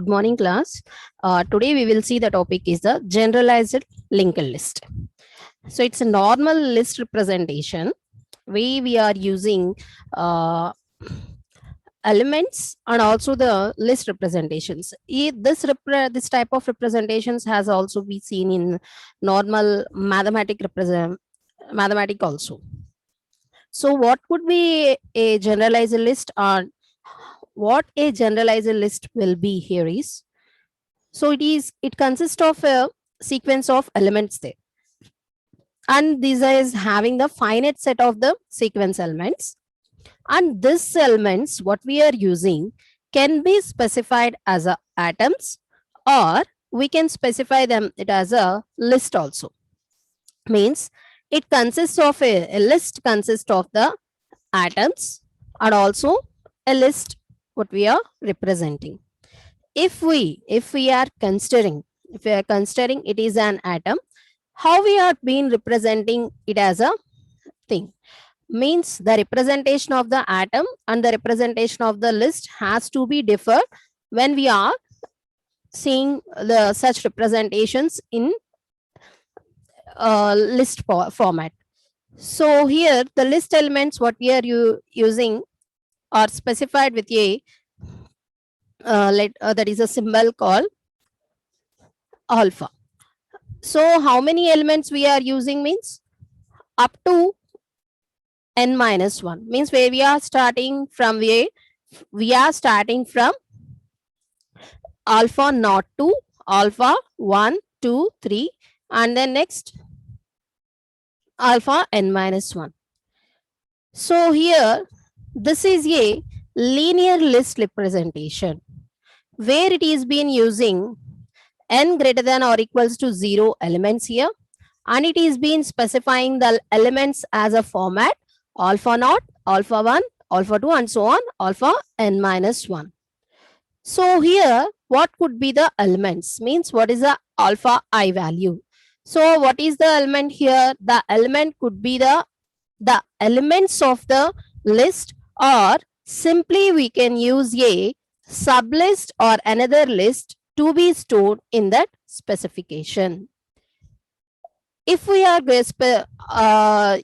Good morning, class. Today we will see the topic is the generalized linked list. So it's a normal list representation. We are using uh, elements and also the list representations. This type of representations has also been seen in normal mathematic also. So what could be a generalized list, or what a generalized list will be here is, so it consists of a sequence of elements there, and this is having the finite set of the sequence elements, and these elements what we are using can be specified as a atoms, or we can specify them it as a list also. Means it consists of a list consists of the atoms and also a list what we are representing. If we are considering it is an atom, how we are being representing it as a thing, means the representation of the atom and the representation of the list has to be different when we are seeing the such representations in list format. So here the list elements what we are using are specified with a that is a symbol called alpha. So how many elements we are using, means up to n minus 1, means where we are starting from, we are starting from alpha naught to alpha 1 2 3, and then next alpha n minus 1. So here this is a linear list representation where it is been using n greater than or equals to 0 elements here, and it is been specifying the elements as a format alpha naught, alpha 1, alpha 2, and so on, alpha n minus 1. So here what could be the elements, means what is the alpha I value. So what is the element here? The element could be the elements of the list, or simply we can use a sublist or another list to be stored in that specification. If we are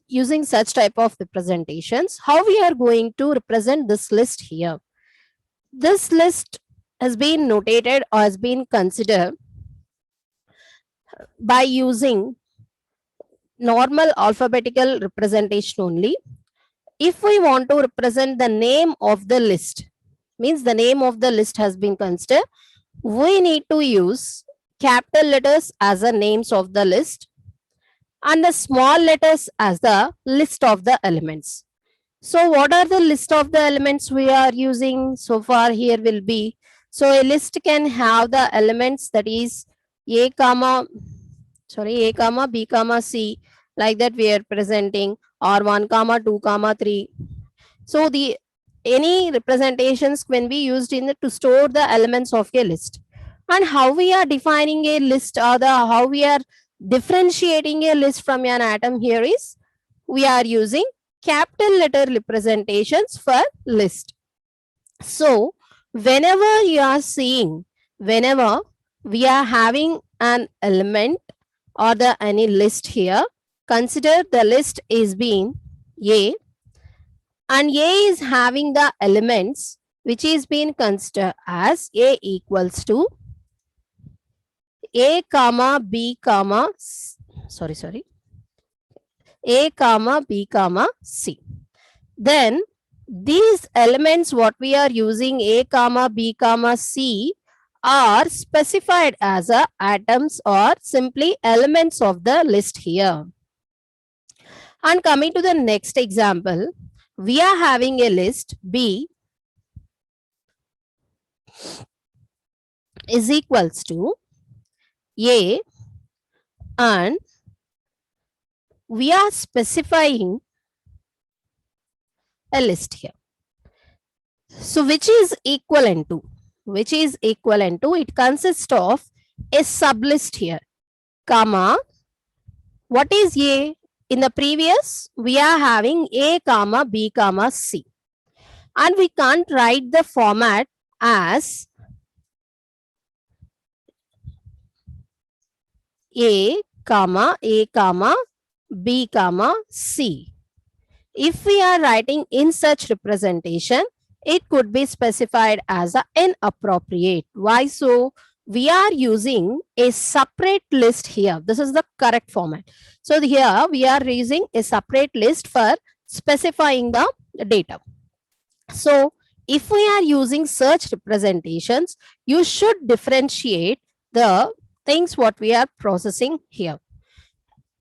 using such type of representations, how we are going to represent this list here? This list has been notated or has been considered by using normal alphabetical representation only. If we want to represent the name of the list, means the name of the list has been considered, we need to use capital letters as the names of the list and the small letters as the list of the elements. So what are the list of the elements we are using so far here will be, so a list can have the elements that is a comma b comma c, like that we are presenting, or 1 comma 2 comma 3. So the any representations can be used in to store the elements of a list. And how we are defining a list, or how we are differentiating a list from an atom here is, we are using capital letter representations for list. So whenever you are seeing, whenever we are having an element or the any list here, consider the list is being A, and A is having the elements which is being considered as A equals to A comma B comma A comma B comma C. Then these elements what we are using A comma B comma C are specified as atoms or simply elements of the list here. And coming to the next example, we are having a list B is equals to A, and we are specifying a list here. So which is equivalent to? It consists of a sublist here, comma, what is A? In the previous, we are having A comma B comma C. And we can't write the format as A comma B comma C. If we are writing in such representation, it could be specified as a inappropriate. Why so? We are using a separate list here. This is the correct format. So here we are using a separate list for specifying the data. So if we are using search representations, you should differentiate the things what we are processing here.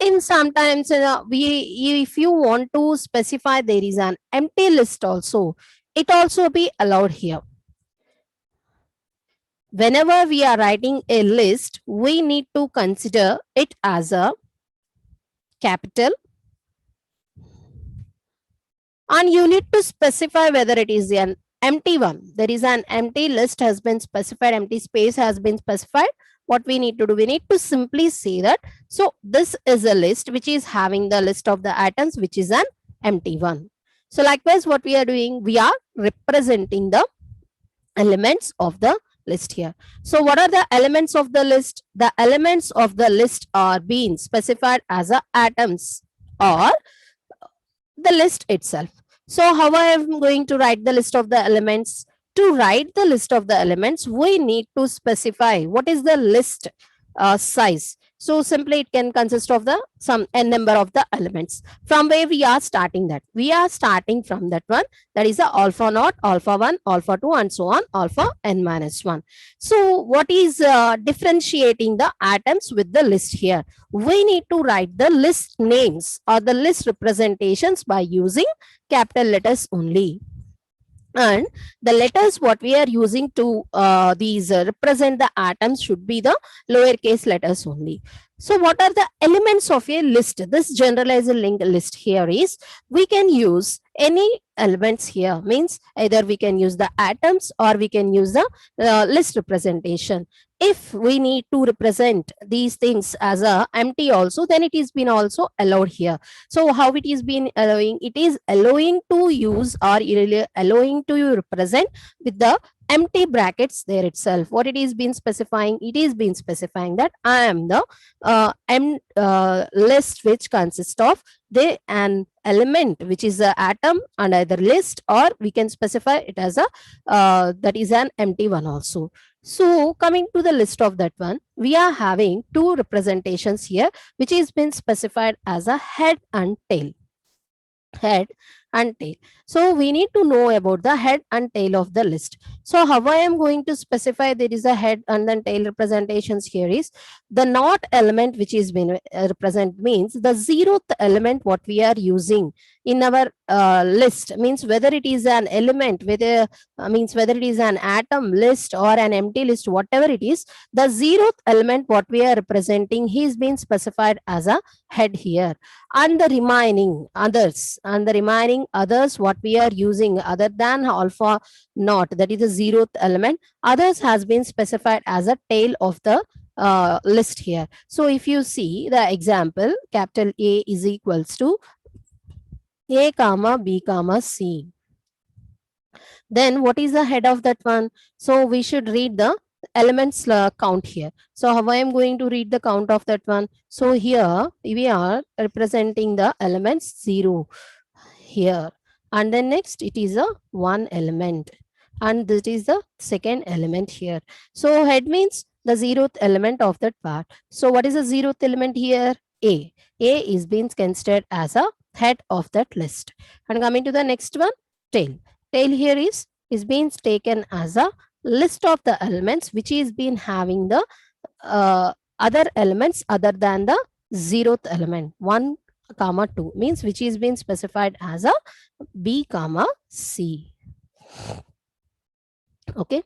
In sometimes if you want to specify there is an empty list also, it also be allowed here. Whenever we are writing a list, we need to consider it as a capital, and you need to specify whether it is an empty one. There is an empty list has been specified, empty space has been specified. What we need to do, we need to simply say that, so this is a list which is having the list of the items which is an empty one. So likewise, what we are doing, we are representing the elements of the list here. So what are the elements of the list? The elements of the list are being specified as a atoms or the list itself. So how I am going to write the list of the elements? To write the list of the elements, we need to specify what is the list size. So simply it can consist of the some n number of the elements. From where we are starting that? We are starting from that one, that is the alpha naught, alpha 1, alpha 2 and so on, alpha n minus 1. So what is differentiating the atoms with the list here? We need to write the list names or the list representations by using capital letters only. And the letters what we are using to these represent the atoms should be the lowercase letters only. So what are the elements of a list? This generalized linked list here is, we can use any elements here, means either we can use the atoms or we can use the list representation. If we need to represent these things as a empty also, then it is been also allowed here. So how it is been allowing? It is allowing to use or allowing to represent with the empty brackets there itself. What it is been specifying? It is been specifying that I am the list which consists of an element which is an atom and either list, or we can specify it as a that is an empty one also. So coming to the list of that one, we are having two representations here which is been specified as a head and tail. Head and tail. So we need to know about the head and tail of the list. So how I am going to specify there is a head and then tail representations here is, the not element which is been represent means the zeroth element what we are using in our list, means whether it is an element, whether means whether it is an atom list or an empty list, whatever it is, the zeroth element what we are representing, he is being specified as a head here. And the remaining others what we are using other than alpha naught, that is the zeroth element, others has been specified as a tail of the list here. So if you see the example, capital A is equals to A comma B comma C. Then what is the head of that one? So we should read the elements count here. So how I am going to read the count of that one? So here we are representing the elements 0 here, and then next it is a one element, and this is the second element here. So head means the zeroth element of that part. So what is the zeroth element here? A is being considered as a head of that list. And coming to the next one, tail here is being taken as a list of the elements which is been having the other elements other than the zeroth element. 1 comma 2 means which is been specified as a B comma C. Okay,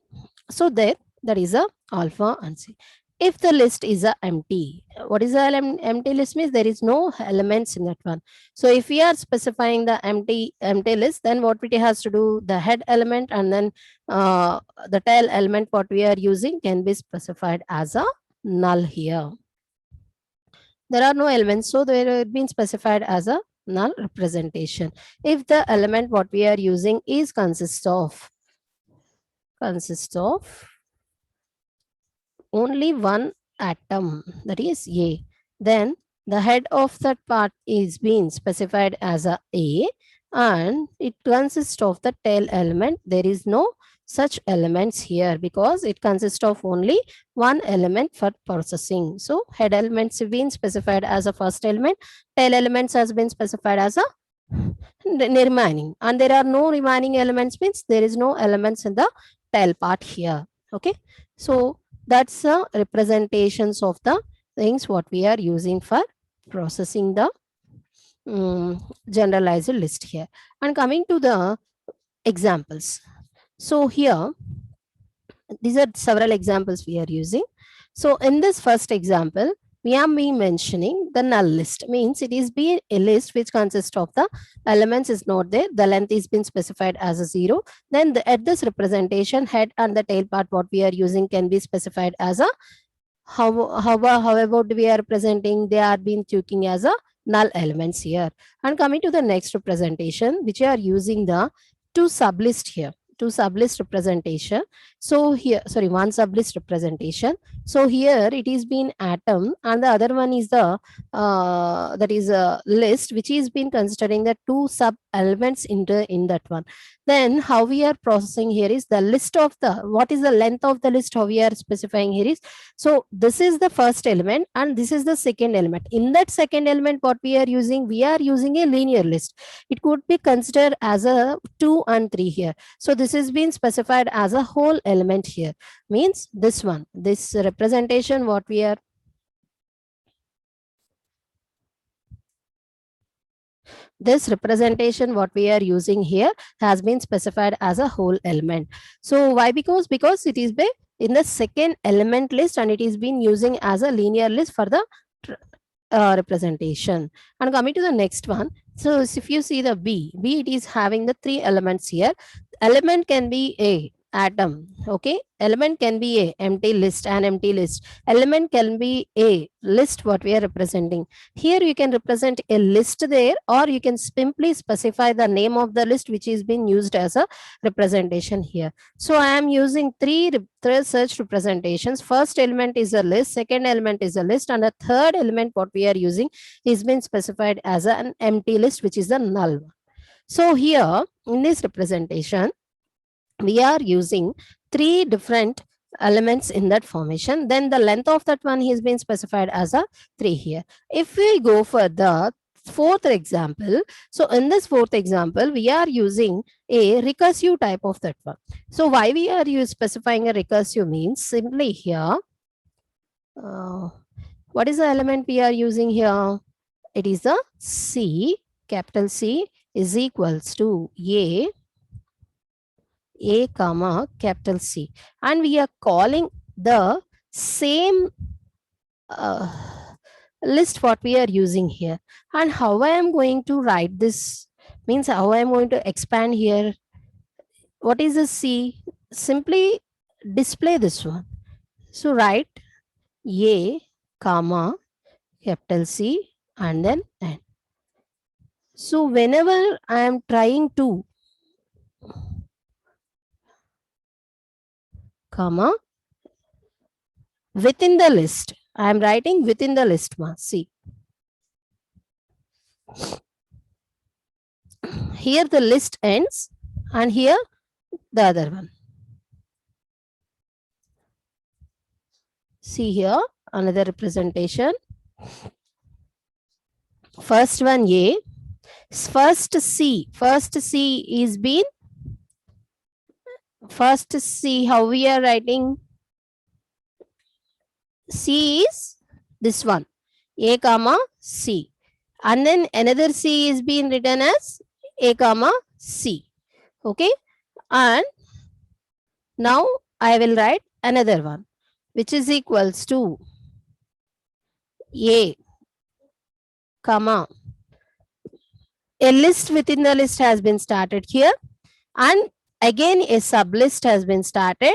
so there that is a alpha and C. If the list is a empty, what is the empty list? Means there is no elements in that one. So if we are specifying the empty list, then what it has to do, the head element and then the tail element what we are using can be specified as a null here. There are no elements, so they are being specified as a null representation. If the element what we are using is consists of only one atom, that is A. Then the head of that part is being specified as a and it consists of the tail element. There is no such elements here because it consists of only one element for processing. So head elements have been specified as a first element, tail elements has been specified as a remaining, and there are no remaining elements means there is no elements in the tail part here. Okay, so that's the representations of the things what we are using for processing the generalized list here. And coming to the examples, so here these are several examples we are using. So in this first example, we are being mentioning the null list, means it is being a list which consists of the elements is not there, the length is been specified as a 0. Then at this representation, head and the tail part what we are using can be specified as a how about we are representing, they are being taking as a null elements here. And coming to the next representation, which are using the two sublist here, two sublist representation. So here, sorry, one sublist representation. So here it is been atom, and the other one is the that is a list which is been considering the two sub elements in that one. Then how we are processing here is the list of the, what is the length of the list, how we are specifying here is, so this is the first element and this is the second element. In that second element what we are using a linear list. It could be considered as a 2 and 3 here. So this is being specified as a whole element here, means this one, this representation what we are, this representation what we are using here has been specified as a whole element. So why? Because it is in the second element list and it is been using as a linear list for the representation. And coming to the next one, so if you see the B, it is having the 3 elements here. Element can be a atom, okay, element can be a empty list, an empty list, element can be a list what we are representing. Here you can represent a list there, or you can simply specify the name of the list which is being used as a representation here. So I am using three such representations. First element is a list, second element is a list, and the third element what we are using is been specified as an empty list, which is the null one. So here in this representation, we are using 3 different elements in that formation. Then the length of that one has been specified as a 3 here. If we go for the fourth example, so in this fourth example, we are using a recursive type of that one. So why we are specifying a recursive means simply here, what is the element we are using here? It is a C, capital C is equals to A comma capital C, and we are calling the same list what we are using here. And how I am going to write this means how I am going to expand here. What is a C? Simply display this one. So write A comma capital C and then N. So whenever I am trying to comma within the list, I am writing within the list. See, here the list ends and here the other one. See here another representation. First one A, first C is been, first C, how we are writing? C is this one, A comma C, and then another C is being written as A comma C. Okay, and now I will write another one which is equals to A comma, a list within the list has been started here, and again a sublist has been started,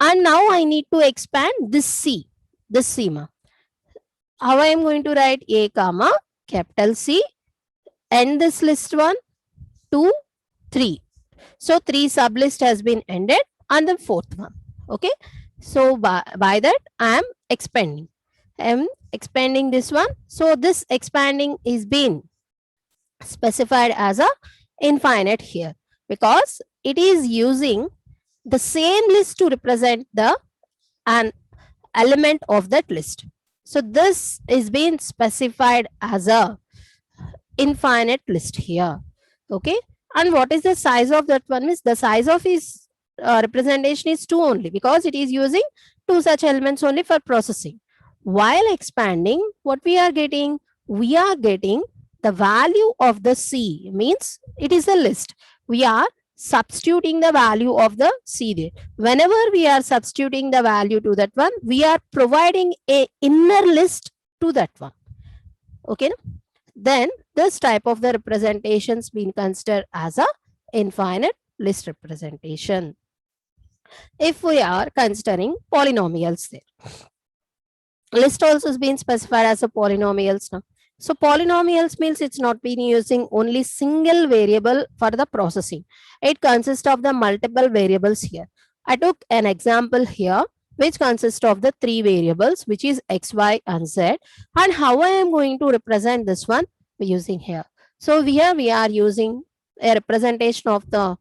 and now I need to expand this C, this C. How I am going to write? A comma capital C, end this list 1, 2, 3. So 3 sublist has been ended, and the fourth one. Okay, so by that I am expanding. I'm expanding this one. So this expanding is being specified as a infinite here because it is using the same list to represent the an element of that list. So this is being specified as a infinite list here. Okay. And what is the size of that one? Is the size of his representation is 2 only because it is using 2 such elements only for processing. While expanding, what we are getting? We are getting the value of the C, means it is a list. We are substituting the value of the C there. Whenever we are substituting the value to that one, we are providing a inner list to that one. Okay. Then this type of the representations being considered as a infinite list representation. If we are considering polynomials there, list also is being specified as a polynomials now. So polynomials means it's not been using only single variable for the processing. It consists of the multiple variables here. I took an example here which consists of the 3 variables, which is x, y, and z. And how I am going to represent this one using here. So here we are using a representation of the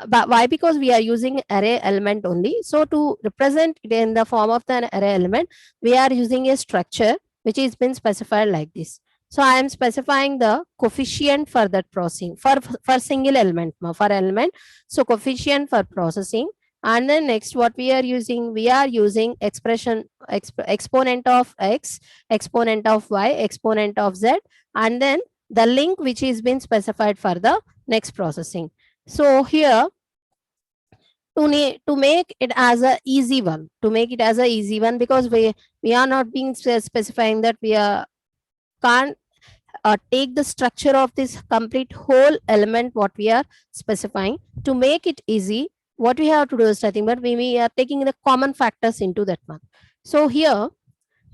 but why? Because we are using array element only. So to represent it in the form of the array element, we are using a structure which is been specified like this. So I am specifying the coefficient for that processing for single element for element. So coefficient for processing. And then next what we are using expression exponent of x, exponent of y, exponent of z, and then the link which is been specified for the next processing. So here to make it as a easy one, because we are not being specifying that we can't take the structure of this complete whole element what we are specifying. To make it easy, what we have to do is nothing but we are taking the common factors into that one. So here,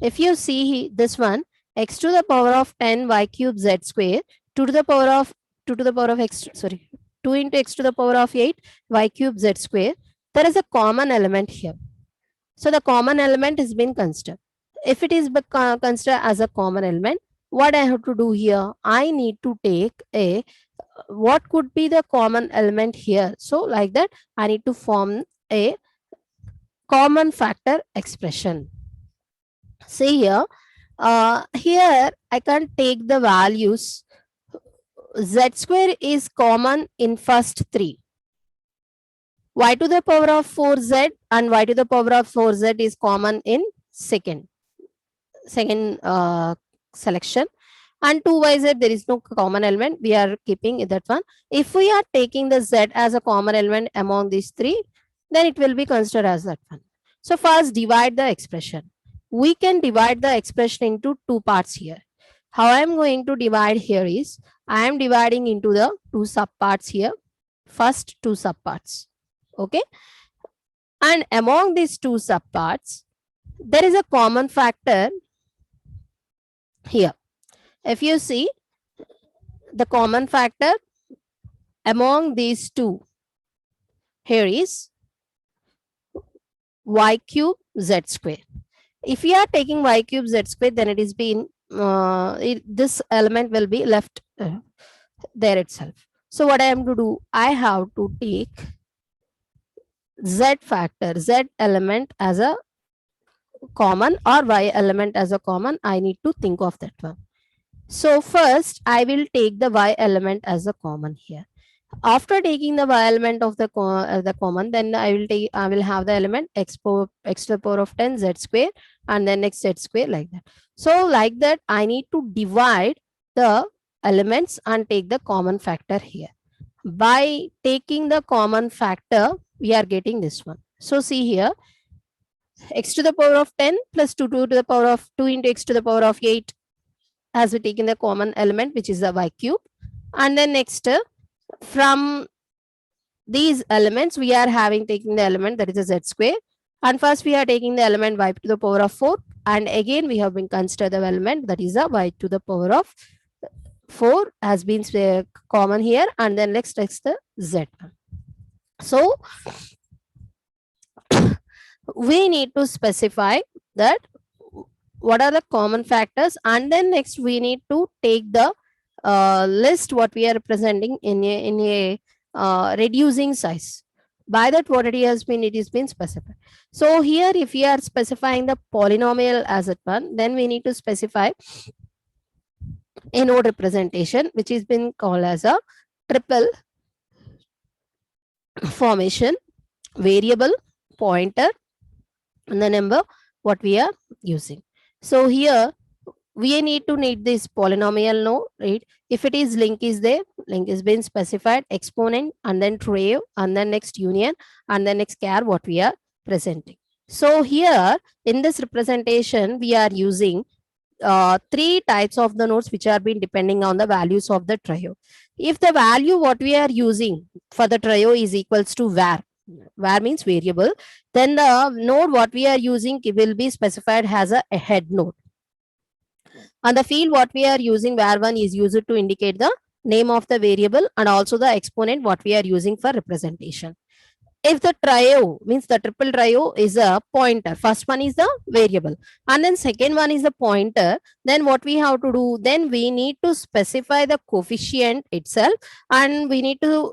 if you see this one, x to the power of 10 y cube z square, 2 to the power of x, sorry, 2 into x to the power of 8 y cube z square, there is a common element here. So the common element has been considered. If it is considered as a common element, what I have to do here? I need to take a what could be the common element here. So like that, I need to form a common factor expression. See here, here I can take the values. Z square is common in first 3. Y to the power of 4z and y to the power of 4z is common in second selection. And 2yz, there is no common element. We are keeping that one. If we are taking the z as a common element among these 3, then it will be considered as that one. So first divide the expression. We can divide the expression into 2 parts here. How I am going to divide here is, I am dividing into the 2 subparts here. First 2 subparts. Okay. And among these 2 subparts, there is a common factor here. If you see, the common factor among these 2 here is y cube z square. If we are taking y cube z square, then it is been this element will be left there itself. So what I am to do, I have to take z factor, z element as a common or y element as a common. I need to think of that one. So first I will take the y element as a common here. After taking the y element of the common, then I will have the element x to the power of 10 z square and then next z square like that. So like that, I need to divide the elements and take the common factor here. By taking the common factor, we are getting this one. So see here, x to the power of 10 plus 2 to the power of 2 into x to the power of 8 as we taken the common element, which is the y cube. And then next, from these elements, we are having taking the element that is a z square. And first we are taking the element y to the power of 4. And again, we have been considered the element that is a y to the power of 4 has been common here. And then next is the z. So we need to specify that what are the common factors, and then next we need to take the list what we are representing in a reducing size. By that what it is been specified. So here if we are specifying the polynomial as at one, then we need to specify a node representation which is been called as a triple formation variable pointer and the number what we are using. So here we need this polynomial node, right? If it is link is there, link is been specified, exponent and then trio and then next union and then next char what we are presenting. So here in this representation we are using three types of the nodes which are been depending on the values of the trio. If the value what we are using for the trio is equals to var means variable, then the node what we are using will be specified as a head node. And the field what we are using var1 is used to indicate the name of the variable and also the exponent what we are using for representation. If the trio means the triple trio is a pointer, first one is the variable and then second one is the pointer, then what we have to do, then we need to specify the coefficient itself, and we need to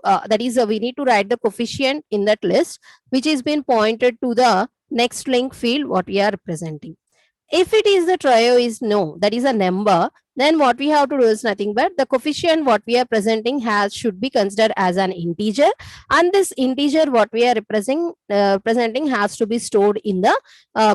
we need to write the coefficient in that list which is been pointed to the next link field what we are representing. If it is the trio is no, that is a number, then what we have to do is nothing but the coefficient what we are presenting should be considered as an integer, and this integer what we are presenting has to be stored in the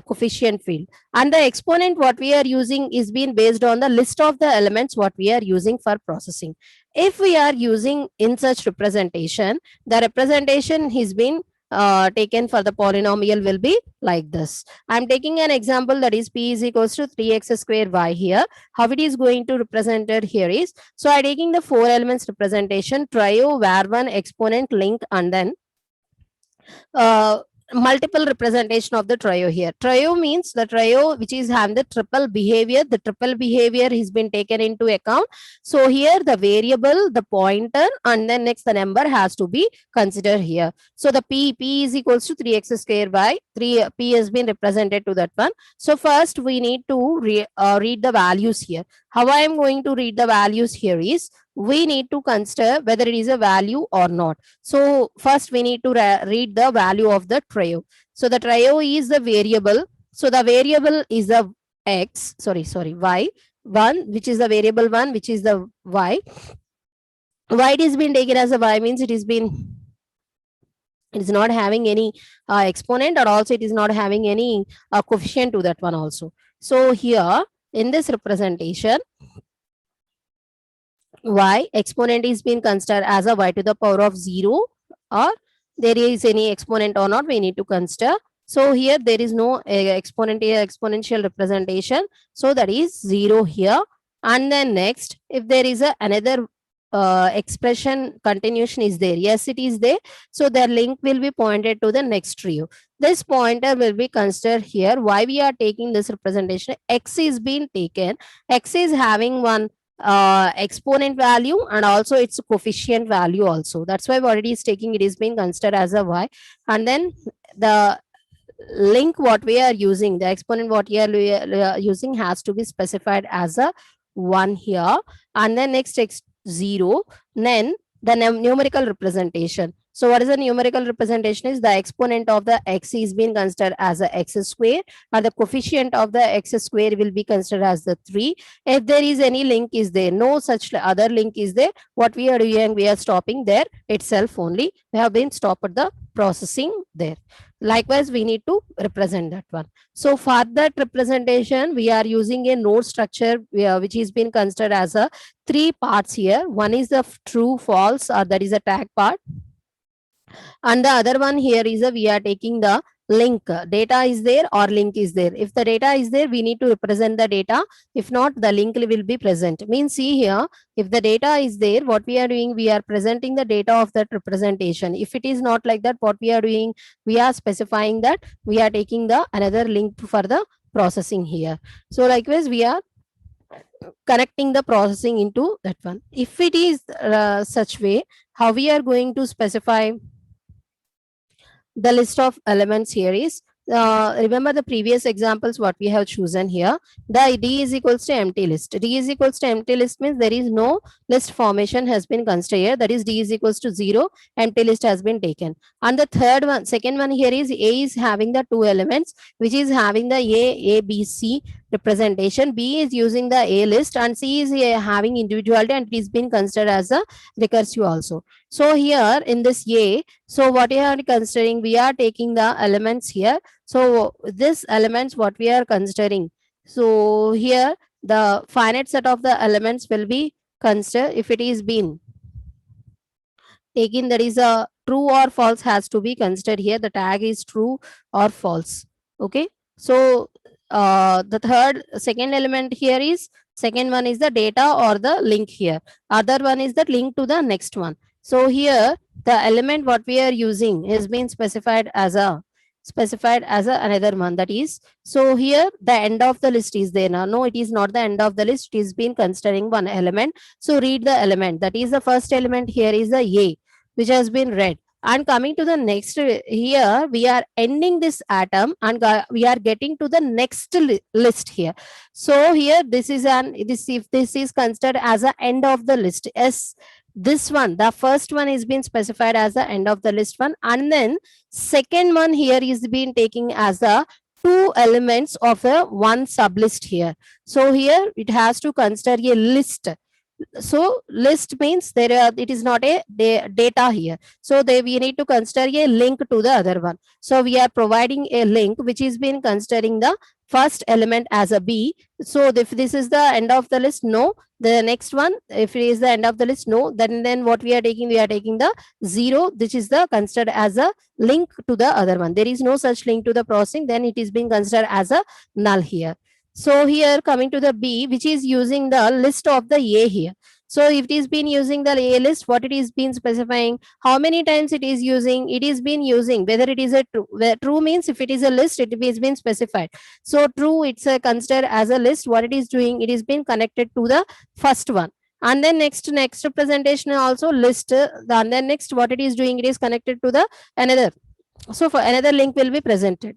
coefficient field, and the exponent what we are using is being based on the list of the elements what we are using for processing. If we are using in such representation, the representation has been taken for the polynomial will be like this. I'm taking an example, that is p is equals to 3x square y here. How it is going to represent it here is, so I'm taking the four elements representation, trio, var1, exponent, link, and then multiple representation of the trio here. Trio means the trio which is having the triple behavior. The triple behavior has been taken into account. So here the variable, the pointer, and then next the number has to be considered here. So the p is equals to 3x square by 3 p has been represented to that one. So first we need to read the values here. How I am going to read the values here is, we need to consider whether it is a value or not. So first we need to read the value of the trio. So the trio is the variable. So the variable is the y one, which is the variable one, which is the y. Why it is been taken as a y means it is not having any exponent, or also it is not having any coefficient to that one also. So here in this representation, y exponent is being considered as a y to the power of 0, or there is any exponent or not, we need to consider. So here there is no exponential representation, so that is 0 here. And then next, if there is another expression continuation is there, yes it is there, so the link will be pointed to the next trio. This pointer will be considered here. Why we are taking this representation, x is being taken, x is having one exponent value and also its coefficient value also. That's why what it is taking, it is being considered as a y. And then the link what we are using, the exponent what we are using has to be specified as a 1 here. And then next x 0, then the numerical representation. So what is the numerical representation is, the exponent of the x is being considered as a x square, and the coefficient of the x square will be considered as the 3. If there is any link is there, no such other link is there, what we are doing, we are stopping there itself only. We have been stopped the processing there. Likewise, we need to represent that one. So for that representation, we are using a node structure which is been considered as a 3 parts here. One is the true, false, or that is a tag part. And the other one here is we are taking the link. Data is there or link is there. If the data is there, we need to represent the data. If not, the link will be present. Means see here, if the data is there, what we are doing, we are presenting the data of that representation. If it is not like that, what we are doing, we are specifying that we are taking the another link for the processing here. So likewise, we are connecting the processing into that one. If it is such way, how we are going to specify the list of elements here is, remember the previous examples what we have chosen here. The D is equals to empty list. D is equals to empty list means there is no list formation has been considered here. That is D is equals to 0. Empty list has been taken. And the second one here is A is having the two elements, which is having the A, B, C representation. B is using the A list and C is having individuality and it is being considered as a recursive also. So here in this A, so what we are considering, we are taking the elements here. So this elements what we are considering. So here the finite set of the elements will be considered. If it is been taken, that is a true or false has to be considered here. The tag is true or false. Okay. So the second element here is, second one is the data or the link here. Other one is the link to the next one. So here the element what we are using is being specified as another one, that is, so here the end of the list is there now. No, it is not the end of the list. It is been considering one element. So read the element, that is the first element here is the A, which has been read. And coming to the next, here we are ending this atom and we are getting to the next list here. So here this is if this is considered as an end of the list, yes, this one, the first one is being specified as the end of the list one, and then second one here is being taking as the two elements of a one sublist here. So here it has to consider a list. So list means it is not a data here. So we need to consider a link to the other one. So we are providing a link which is being considering the first element as a B. So if this is the end of the list, no. The next one, if it is the end of the list, no. Then what we are taking the 0, which is the considered as a link to the other one. There is no such link to the processing, then it is being considered as a null here. So here coming to the B, which is using the list of the A here. So if it is been using the A list, what it is been specifying, how many times it is using, it is been using, whether it is a true. True means if it is a list, it is been specified. So true, it's considered as a list. What it is doing, it is been connected to the first one. And then next representation also list. And then next what it is doing, it is connected to the another. So for another link will be presented.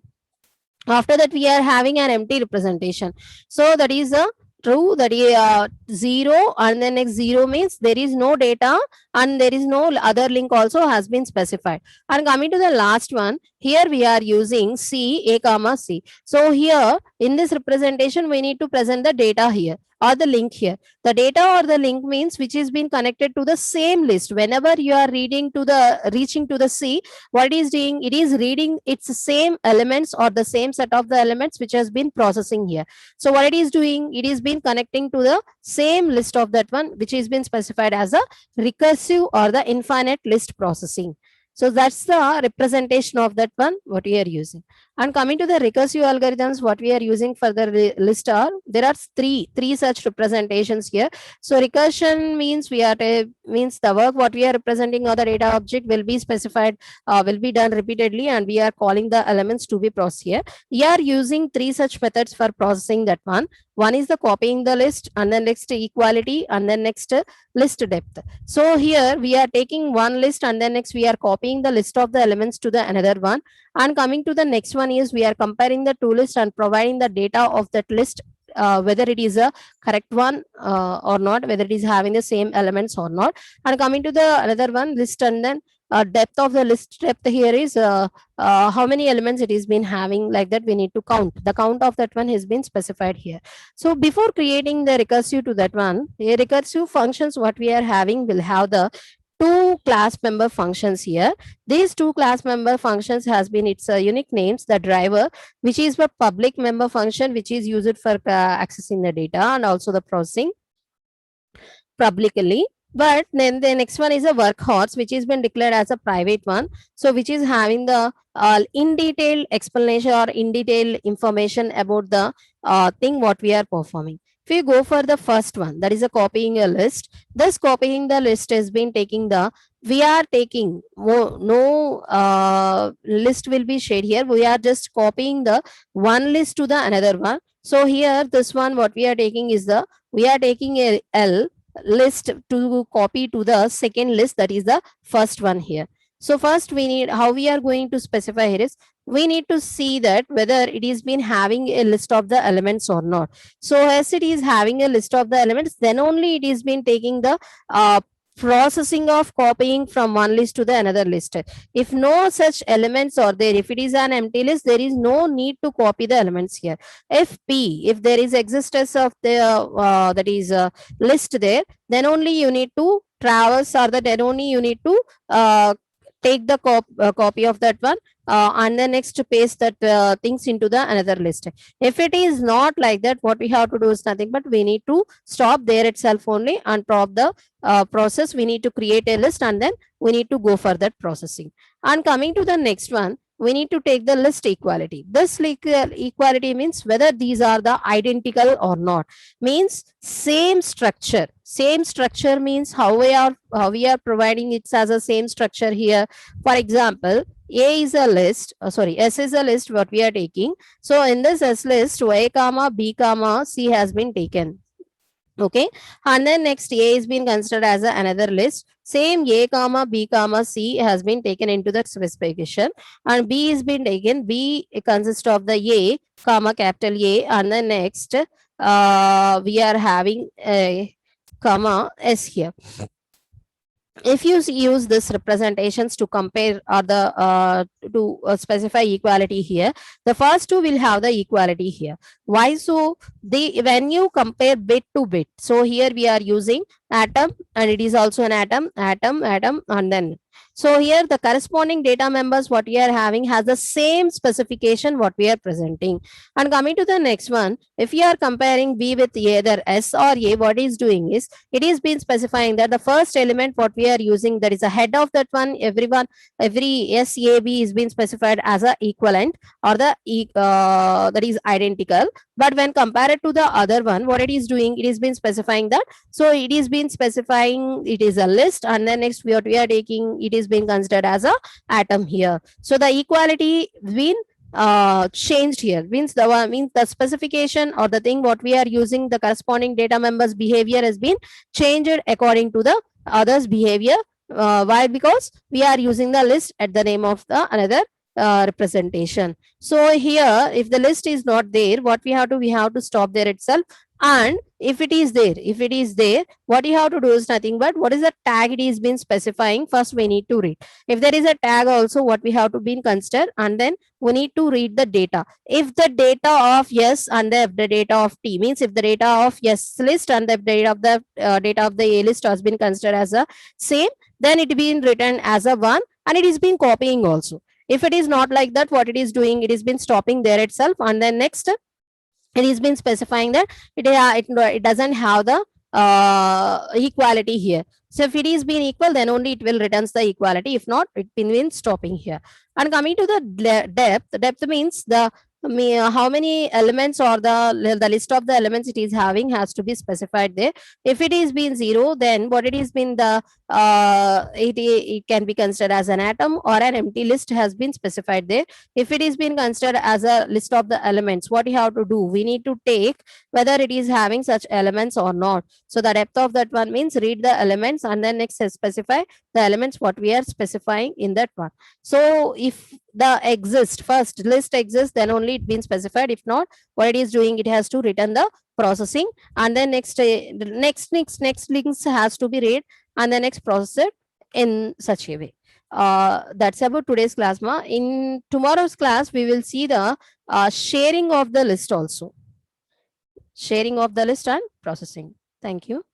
After that we are having an empty representation. So that is a true, that is 0, and then next 0 means there is no data and there is no other link also has been specified. And coming to the last one, here we are using C, A comma C. So here in this representation we need to present the data here or the link here. The data or the link means which is being connected to the same list. Whenever you are reaching to the C, what it is doing, it is reading its same elements or the same set of the elements which has been processing here. So what it is doing, it is been connecting to the same list of that one, which has been specified as a recursive or the infinite list processing. So that's the representation of that one what we are using. And coming to the recursive algorithms, what we are using for the list are, there are three such representations here. So recursion means means the work what we are representing or the data object will be specified, will be done repeatedly, and we are calling the elements to be processed here. We are using three such methods for processing that one. One is the copying the list, and then next equality, and then next list depth. So here we are taking one list and then next we are copying the list of the elements to the another one. And coming to the next one is we are comparing the two lists and providing the data of that list, whether it is a correct one or not, whether it is having the same elements or not. And coming to the another one, list, and then depth of the list depth here is how many elements it is been having, like that we need to count. The count of that one has been specified here. So before creating the recursive to that one, a recursive functions what we are having will have the two class member functions here. These two class member functions has been its unique names. The driver, which is a public member function, which is used for accessing the data and also the processing publicly. But then the next one is a workhorse, which has been declared as a private one. So which is having the in detail explanation or in detail information about the thing what we are performing. If we go for the first one, that is a copying a list. This copying the list has been taking the, we are taking no list will be shared here. We are just copying the one list to the another one. So here this one what we are taking is the, we are taking a L list to copy to the second list, that is the first one here. So first we need, how we are going to specify here is, we need to see that whether it is been having a list of the elements or not. So as it is having a list of the elements, then only it is been taking the processing of copying from one list to the another list. If no such elements are there, if it is an empty list, there is no need to copy the elements here. If there is existence of the that is list there, then only you need to traverse, or that then only you need to take the copy of that one, and then next to paste that things into the another list. If it is not like that, what we have to do is nothing but we need to stop there itself only and prop the process. We need to create a list and then we need to go for that processing. And coming to the next one, we need to take the list equality. This equality means whether these are the identical or not. Means same structure. Same structure means how we are providing it as a same structure here. For example, A is a list, S is a list what we are taking. So in this S list, Y comma B comma C has been taken. Okay, and then next A is being considered as another list. Same A comma B comma C has been taken into that specification, and B is been taken. B consists of the A comma capital A, and then next we are having a comma S here. If you use this representations to compare or the to specify equality here, the first two will have the equality here. Why so? When you compare bit to bit, so here we are using atom, and it is also an atom, and then so here the corresponding data members what we are having has the same specification what we are presenting. And coming to the next one, if you are comparing B with either S or A, what is doing is it is been specifying that the first element what we are using, that is a head of that one, every SAB is being specified as a equivalent or the that is identical. But when compared to the other one, what it is doing, it is been specifying that, so it is been specifying it is a list, and then next what we are taking, it is being considered as a atom here. So the equality been changed here, means the specification or the thing what we are using, the corresponding data members behavior has been changed according to the others behavior. Why? Because we are using the list at the name of the another representation. So here if the list is not there, what we have to stop there itself. And if it is there, what you have to do is nothing but what is the tag it is been specifying, first we need to read. If there is a tag also, what we have to be consider, and then we need to read the data. If the data of yes and the data of T, means if the data of yes list and the data of the A list has been considered as a same, then it been written as a 1, and it is been copying also. If it is not like that, what it is doing, it is been stopping there itself, and then next it is been specifying that it doesn't have the equality here. So if it is being equal, then only it will returns the equality. If not, it means stopping here. And coming to the depth means the how many elements or the list of the elements it is having has to be specified there. If it is being 0, then what it is been the it can be considered as an atom or an empty list has been specified there. If it is being considered as a list of the elements, what you have to do, we need to take whether it is having such elements or not. So the depth of that one means read the elements and then next specify the elements what we are specifying in that one. So if the exist first list exists, then only it been specified. If not, what it is doing, it has to return the processing, and then next links has to be read and then next processed in such a way. That's about today's class. In tomorrow's class, we will see the sharing of the list also. Sharing of the list and processing. Thank you.